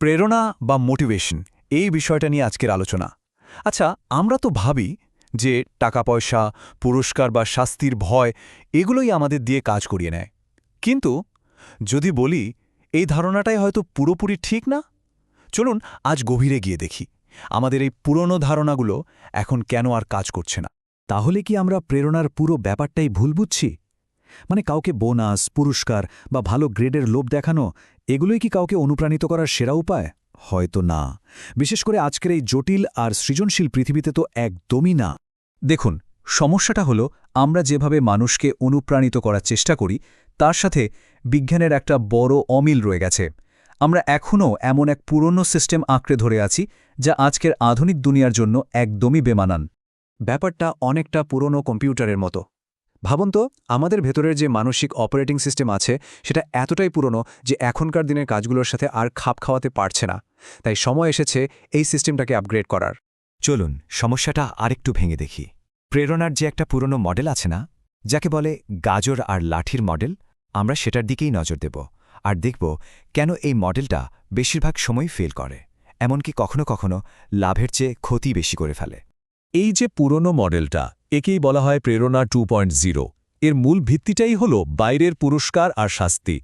প্রেরণা বা মোটিভেশন এই বিষয়টা নিয়ে আজকের আলোচনা। আচ্ছা, আমরা তো ভাবি যে টাকা পয়সা, পুরস্কার বা শাস্তির ভয় এগুলোই আমাদের দিয়ে কাজ করিয়ে নেয়। কিন্তু যদি বলি এই ধারণাটাই হয়তো পুরোপুরি ঠিক না। চলুন আজ গভীরে গিয়ে দেখি আমাদের এই পুরনো ধারণাগুলো এখন কেন আর কাজ করছে না। তাহলে কি আমরা প্রেরণার পুরো ব্যাপারটাই ভুল বুঝছি? মানে কাউকে বোনাস, পুরস্কার বা ভালো গ্রেডের লোভ দেখানো এগুলোই কি কাউকে অনুপ্রাণিত করার সেরা উপায়? হয়তো না। বিশেষ করে আজকের এই জটিল আর সৃজনশীল পৃথিবীতে তো একদমই না। দেখুন, সমস্যাটা হলো আমরা যেভাবে মানুষকে অনুপ্রাণিত করার চেষ্টা করি তার সাথে বিজ্ঞানের একটা বড় অমিল রয়ে গেছে। আমরা এখনও এমন এক পুরনো সিস্টেম আঁকড়ে ধরে আছি যা আজকের আধুনিক দুনিয়ার জন্য একদমই বেমানান। ব্যাপারটা অনেকটা পুরনো কম্পিউটারের মতো। ভাবুন তো, আমাদের ভেতরের যে মানসিক অপারেটিং সিস্টেম আছে সেটা এতটাই পুরনো যে এখনকার দিনের কাজগুলোর সাথে আর খাপ খাওয়াতে পারছে না। তাই সময় এসেছে এই সিস্টেমটাকে আপগ্রেড করার। চলুন সমস্যাটা আরেকটু ভেঙে দেখি। প্রেরণার যে একটা পুরনো মডেল আছে না, যাকে বলে গাজর আর লাঠির মডেল, আমরা সেটার দিকেই নজর দেব আর দেখব কেন এই মডেলটা বেশিরভাগ সময় ফেল করে, এমনকি কখনো কখনো লাভের চেয়ে ক্ষতি বেশি করে ফেলে। এই যে পুরনো মডেলটা, একেই বলা হয় প্রেরণা 2.0। এর মূল ভিত্তিটাই হল বাইরের পুরস্কার আর শাস্তি।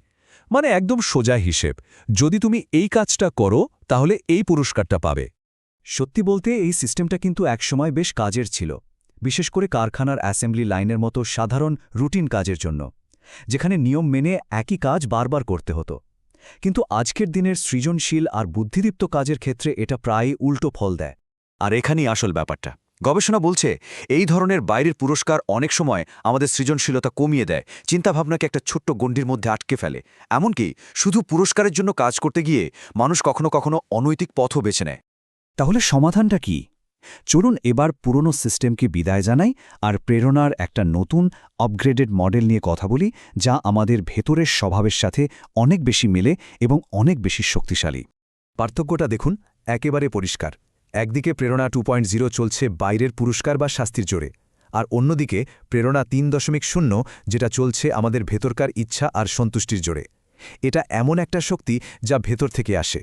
মানে একদম সোজা হিসেব, যদি তুমি এই কাজটা করো তাহলে এই পুরস্কারটা পাবে। সত্যি বলতে এই সিস্টেমটা কিন্তু একসময় বেশ কাজের ছিল, বিশেষ করে কারখানার অ্যাসেম্বলি লাইনের মতো সাধারণ রুটিন কাজের জন্য, যেখানে নিয়ম মেনে একই কাজ বারবার করতে হতো। কিন্তু আজকের দিনের সৃজনশীল আর বুদ্ধিদীপ্ত কাজের ক্ষেত্রে এটা প্রায়ই উল্টো ফল দেয়। আর এখানেই আসল ব্যাপারটা। গবেষণা বলছে এই ধরনের বাইরের পুরস্কার অনেক সময় আমাদের সৃজনশীলতা কমিয়ে দেয়, চিন্তাভাবনাকে একটা ছোট্ট গণ্ডির মধ্যে আটকে ফেলে। এমনকি শুধু পুরস্কারের জন্য কাজ করতে গিয়ে মানুষ কখনো কখনো অনৈতিক পথও বেছে নেয়। তাহলে সমাধানটা কি? চলুন এবার পুরনো সিস্টেমকে বিদায় জানাই আর প্রেরণার একটা নতুন আপগ্রেডেড মডেল নিয়ে কথা বলি, যা আমাদের ভেতরের স্বভাবের সাথে অনেক বেশি মেলে এবং অনেক বেশি শক্তিশালী। পার্থক্যটা দেখুন, একেবারে পরিষ্কার। একদিকে প্রেরণা 2.0 চলছে বাইরের পুরস্কার বা শাস্তির জোরে, আর অন্যদিকে প্রেরণা 3.0 যেটা চলছে আমাদের ভেতরকার ইচ্ছা আর সন্তুষ্টির জোরে। এটা এমন একটা শক্তি যা ভেতর থেকে আসে।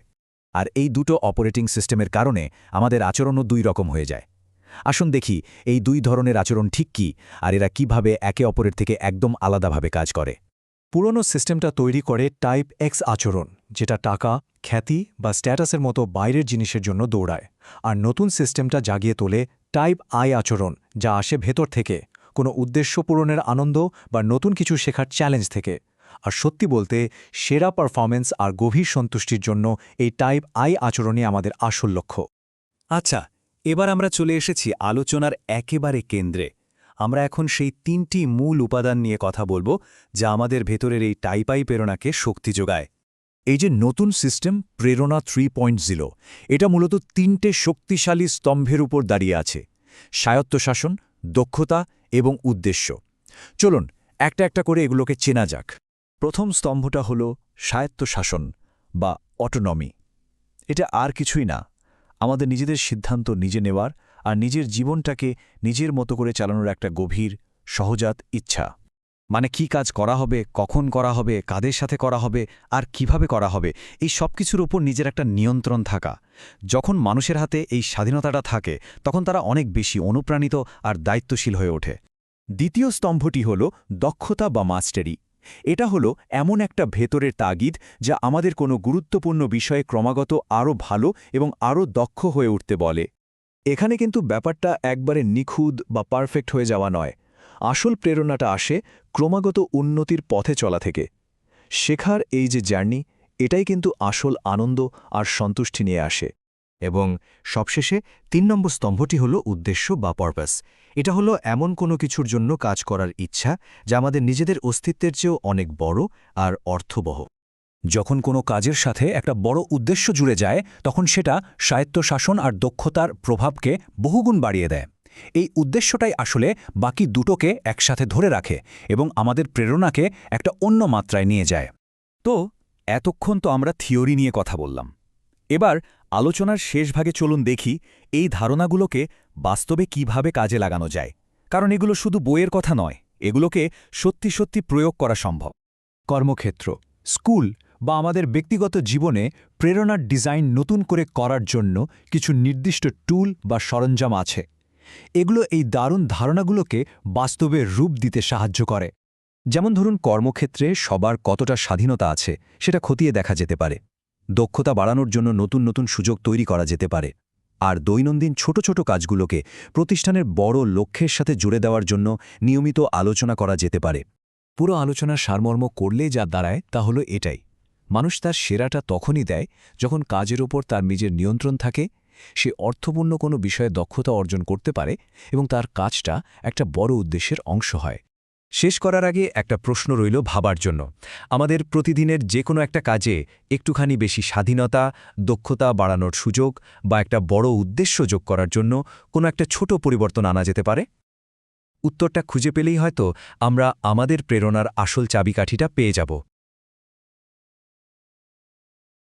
আর এই দুটো অপারেটিং সিস্টেমের কারণে আমাদের আচরণও দুই রকম হয়ে যায়। আসুন দেখি এই দুই ধরনের আচরণ ঠিক কী, আর এরা কিভাবে একে অপরের থেকে একদম আলাদাভাবে কাজ করে। পুরনো সিস্টেমটা তৈরি করে টাইপ এক্স আচরণ, যেটা টাকা, খ্যাতি বা স্ট্যাটাসের মতো বাইরের জিনিসের জন্য দৌড়ায়। আর নতুন সিস্টেমটা জাগিয়ে তোলে টাইপ আই আচরণ, যা আসে ভেতর থেকে, কোনো উদ্দেশ্য পূরণের আনন্দ বা নতুন কিছু শেখার চ্যালেঞ্জ থেকে। আর সত্যি বলতে, সেরা পারফরম্যান্স আর গভীর সন্তুষ্টির জন্য এই টাইপ আই আচরণই আমাদের আসল লক্ষ্য। আচ্ছা, এবার আমরা চলে এসেছি আলোচনার একেবারে কেন্দ্রে। আমরা এখন সেই 3টি মূল উপাদান নিয়ে কথা বলবো যা আমাদের ভেতরের এই টাইপ আই প্রেরণাকে শক্তি যোগায়। এই যে নতুন সিস্টেম প্রেরণা 3.0, এটা মূলত 3টে শক্তিশালী স্তম্ভের উপর দাঁড়িয়ে আছে: স্বায়ত্তশাসন, দক্ষতা এবং উদ্দেশ্য। চলুন একটা একটা করে এগুলোকে চেনা যাক। প্রথম স্তম্ভটা হল স্বায়ত্তশাসন বা অটোনমি। এটা আর কিছুই না, আমাদের নিজেদের সিদ্ধান্ত নিজে নেওয়ার আর নিজের জীবনটাকে নিজের মতো করে চালানোর একটা গভীর, সহজাত ইচ্ছা। মানে কি কাজ করা হবে, কখন করা হবে, কাদের সাথে করা হবে আর কিভাবে করা হবে, এই সব কিছুর ওপর নিজের একটা নিয়ন্ত্রণ থাকা। যখন মানুষের হাতে এই স্বাধীনতাটা থাকে তখন তারা অনেক বেশি অনুপ্রাণিত আর দায়িত্বশীল হয়ে ওঠে। দ্বিতীয় স্তম্ভটি হল দক্ষতা বা মাস্টারি। এটা হলো এমন একটা ভেতরের তাগিদ যা আমাদের কোনো গুরুত্বপূর্ণ বিষয়ে ক্রমাগত আরও ভালো এবং আরও দক্ষ হয়ে উঠতে বলে। এখানে কিন্তু ব্যাপারটা একবারে নিখুঁত বা পারফেক্ট হয়ে যাওয়া নয়। আসল প্রেরণাটা আসে ক্রমাগত উন্নতির পথে চলা থেকে। শেখার এই যে জার্নি, এটাই কিন্তু আসল আনন্দ আর সন্তুষ্টি নিয়ে আসে। এবং সবশেষে 3 নম্বর স্তম্ভটি হল উদ্দেশ্য বা পারপাস। এটা হলো এমন কোনো কিছুর জন্য কাজ করার ইচ্ছা যা আমাদের নিজেদের অস্তিত্বের চেয়েও অনেক বড় আর অর্থবহ। যখন কোনো কাজের সাথে একটা বড় উদ্দেশ্য জুড়ে যায় তখন সেটা স্বায়ত্তশাসন আর দক্ষতার প্রভাবকে বহুগুণ বাড়িয়ে দেয়। এই উদ্দেশ্যটাই আসলে বাকি দুটোকে একসাথে ধরে রাখে এবং আমাদের প্রেরণাকে একটা অন্য মাত্রায় নিয়ে যায়। তো এতক্ষণ তো আমরা থিওরি নিয়ে কথা বললাম। এবার আলোচনার শেষ ভাগে চলুন দেখি এই ধারণাগুলোকে বাস্তবে কিভাবে কাজে লাগানো যায়। কারণ এগুলো শুধু বইয়ের কথা নয়, এগুলোকে সত্যি সত্যি প্রয়োগ করা সম্ভব। কর্মক্ষেত্র, স্কুল বা আমাদের ব্যক্তিগত জীবনে প্রেরণার ডিজাইন নতুন করে করার জন্য কিছু নির্দিষ্ট টুল বা সরঞ্জাম আছে। এগুলো এই দারুণ ধারণাগুলোকে বাস্তবে রূপ দিতে সাহায্য করে। যেমন ধরুন, কর্মক্ষেত্রে সবার কতটা স্বাধীনতা আছে সেটা খতিয়ে দেখা যেতে পারে। দক্ষতা বাড়ানোর জন্য নতুন নতুন সুযোগ তৈরি করা যেতে পারে। আর দৈনন্দিন ছোট ছোট কাজগুলোকে প্রতিষ্ঠানের বড় লক্ষ্যের সাথে জুড়ে দেওয়ার জন্য নিয়মিত আলোচনা করা যেতে পারে। পুরো আলোচনার সারমর্ম করলে যা দাঁড়ায় তা হলো এটাই: মানুষ তার সেরাটা তখনই দেয় যখন কাজের ওপর তার নিজের নিয়ন্ত্রণ থাকে, সে অর্থপূর্ণ কোনো বিষয়ে দক্ষতা অর্জন করতে পারে এবং তার কাজটা একটা বড় উদ্দেশ্যের অংশ হয়। শেষ করার আগে একটা প্রশ্ন রইল ভাবার জন্য। আমাদের প্রতিদিনের যে কোনো একটা কাজে একটুখানি বেশি স্বাধীনতা, দক্ষতা বাড়ানোর সুযোগ বা একটা বড় উদ্দেশ্য যোগ করার জন্য কোনো একটা ছোট পরিবর্তন আনা যেতে পারে? উত্তরটা খুঁজে পেলেই হয়তো আমরা আমাদের প্রেরণার আসল চাবিকাঠিটা পেয়ে যাব।